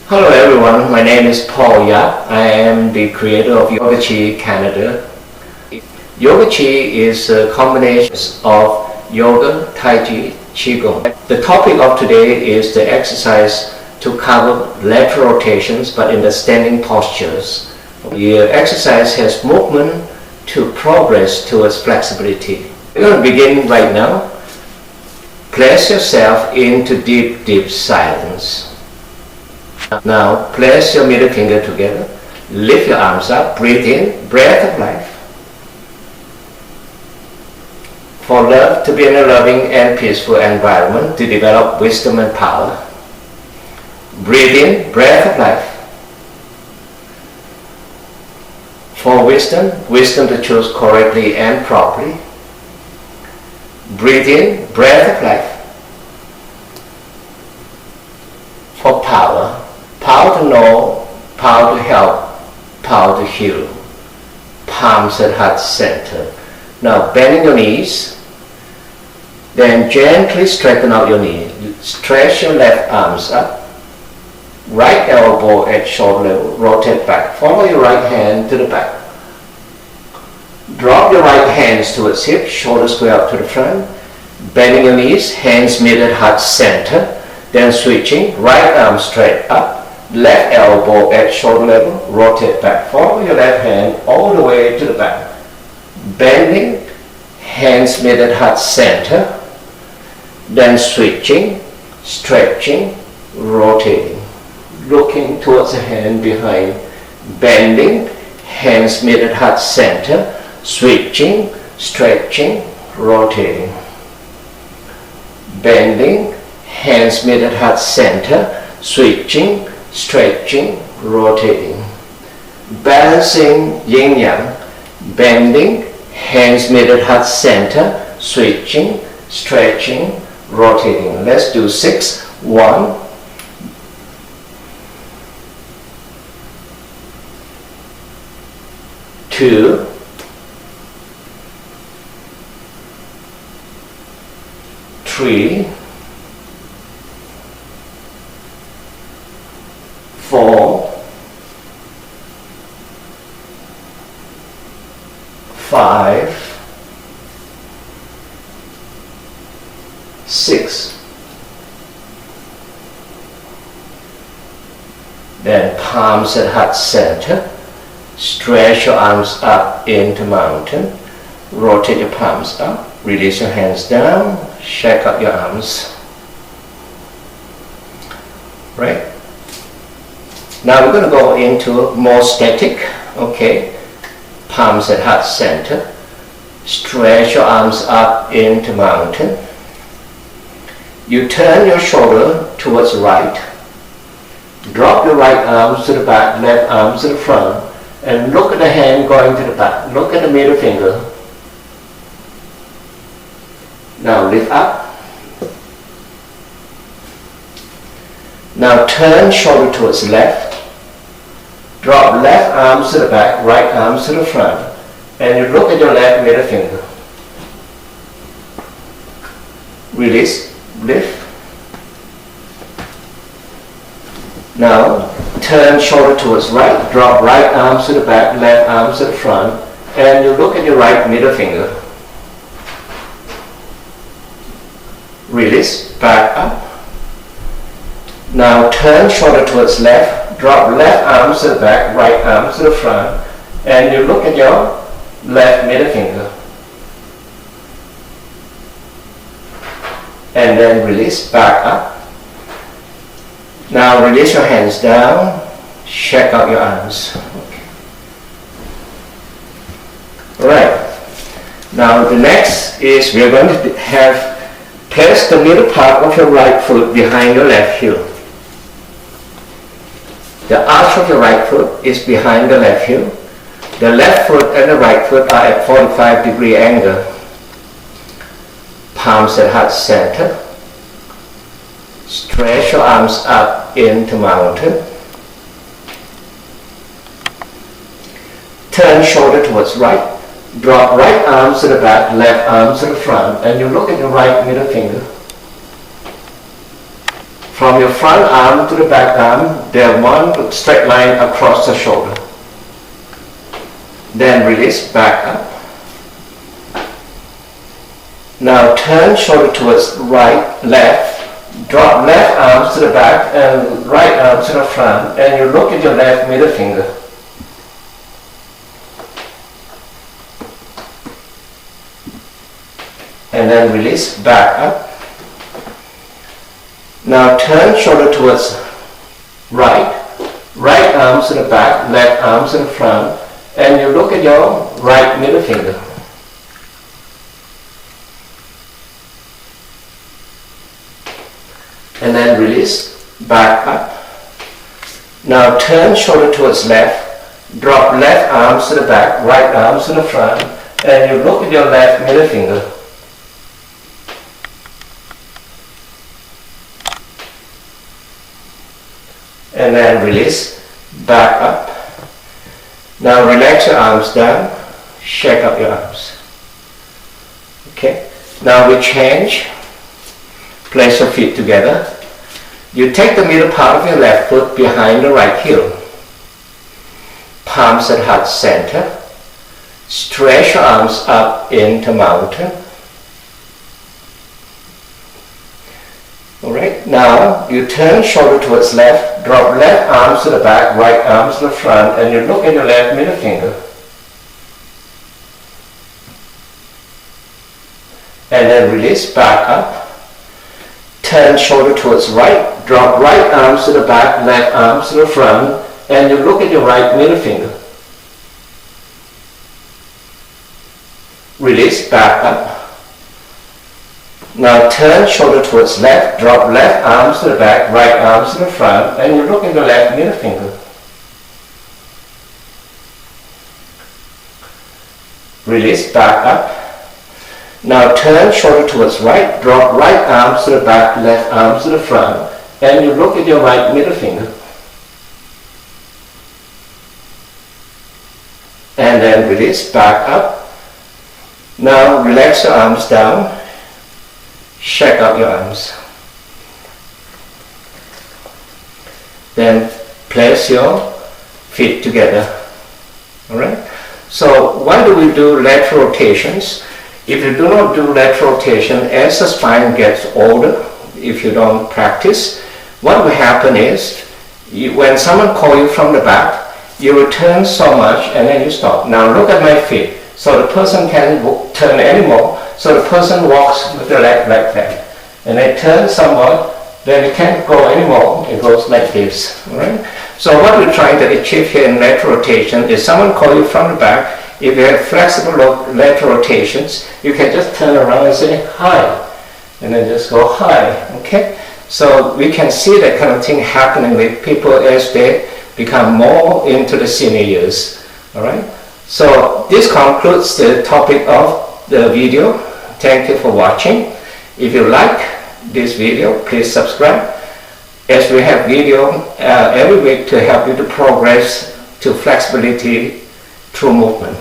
Hello everyone, my name is Paul Yapp. I am the creator of YogaChi Canada. YogaChi is a combination of yoga, tai-chi, chi-gong. The topic of today is the exercise to cover lateral rotations but in the standing postures. The exercise has movement to progress towards flexibility. We're going to begin right now. Place yourself into deep silence. Now place your middle finger together, lift your arms up, breathe in, breath of life. For love to be in a loving and peaceful environment, to develop wisdom and power. Breathe in, breath of life. For wisdom to choose correctly and properly. Breathe in, breath of life. For power to know, power to help, power to heal. Palms at heart center. Now bending your knees, then gently straighten out your knee. Stretch your left arms up. Right elbow at shoulder level, rotate back. Follow your right hand to the back. Drop your right hands towards hips, shoulders go up to the front. Bending your knees, hands mid at heart center. Then switching, right arm straight up. Left elbow at shoulder level, rotate back. Follow your left hand all the way to the back. Bending, hands mid at heart center. Then switching, stretching, rotating. Looking towards the hand behind. Bending, hands mid at heart center. Switching, stretching, rotating. Bending, hands mid at heart center. Switching, stretching, rotating. Balancing yin yang. Bending, hands mid at heart center. Switching, stretching, rotating. Let's do 6. 1, 2, 3, 4, 5, 6. Then palms at heart center. Stretch your arms up into mountain. Rotate your palms up. Release your hands down. Shake out your arms. Right? Now we're going to go into more static. Okay. Palms at heart center. Stretch your arms up into mountain. You turn your shoulder towards the right. Drop your right arms to the back, left arms to the front. And look at the hand going to the back. Look at the middle finger. Now lift up. Now turn shoulder towards left. Drop left arms to the back, right arms to the front. And you look at your left middle finger. Release, lift. Now turn shoulder towards right. Drop right arms to the back, left arms to the front. And you look at your right middle finger. Release, back up. Now turn shoulder towards left, drop left arms to the back, right arms to the front, and you look at your left middle finger. And then release, back up. Now release your hands down, shake out your arms. Okay. Alright, now the next is we're going to have place the middle part of your right foot behind your left heel. The arch of your right foot is behind the left heel. The left foot and the right foot are at 45-degree angle. Palms at heart center. Stretch your arms up into mountain. Turn shoulder towards right. Drop right arms to the back, left arms to the front, and you look at your right middle finger. From your front arm to the back arm, there one straight line across the shoulder. Then release back up. Now turn shoulder towards right, left. Drop left arms to the back and right arm to the front, and you look at your left middle finger. And then release back up. Now turn shoulder towards right, right arms to the back, left arms to the front, and you look at your right middle finger. And then release back up. Now turn shoulder towards left, drop left arms to the back, right arms to the front, and you look at your left middle finger. And then release back up. Now relax your arms down, shake up your arms. Okay, now we change. Place your feet together. You take the middle part of your left foot behind the right heel. Palms at heart center. Stretch your arms up into mountain. Alright, now you turn shoulder towards left, drop left arms to the back, right arms to the front, and you look at your left middle finger. And then release back up. Turn shoulder towards right, drop right arms to the back, left arms to the front, and you look at your right middle finger. Release back up. Now turn shoulder towards left, drop left arms to the back, right arms to the front, and you look at your left middle finger. Release back up. Now turn shoulder towards right, drop right arms to the back, left arms to the front, and you look at your right middle finger. And then release back up. Now relax your arms down, shake out your arms. Then place your feet together. Alright? So why do we do lateral rotations? If you do not do lateral rotation, as the spine gets older, if you don't practice, what will happen is, when someone calls you from the back, you will turn so much and then you stop. Now look at my feet. So the person can't turn anymore. So the person walks with the leg like that. And they turn somewhat, then it can't go anymore. It goes like this. Right? So what we're trying to achieve here in lateral rotation is someone calls you from the back. If you have flexible lateral rotations, you can just turn around and say hi, and then just go hi, okay? So we can see that kind of thing happening with people as they become more into the senior years, all right? So this concludes the topic of the video. Thank you for watching. If you like this video, please subscribe, as we have video every week to help you to progress to flexibility through movement.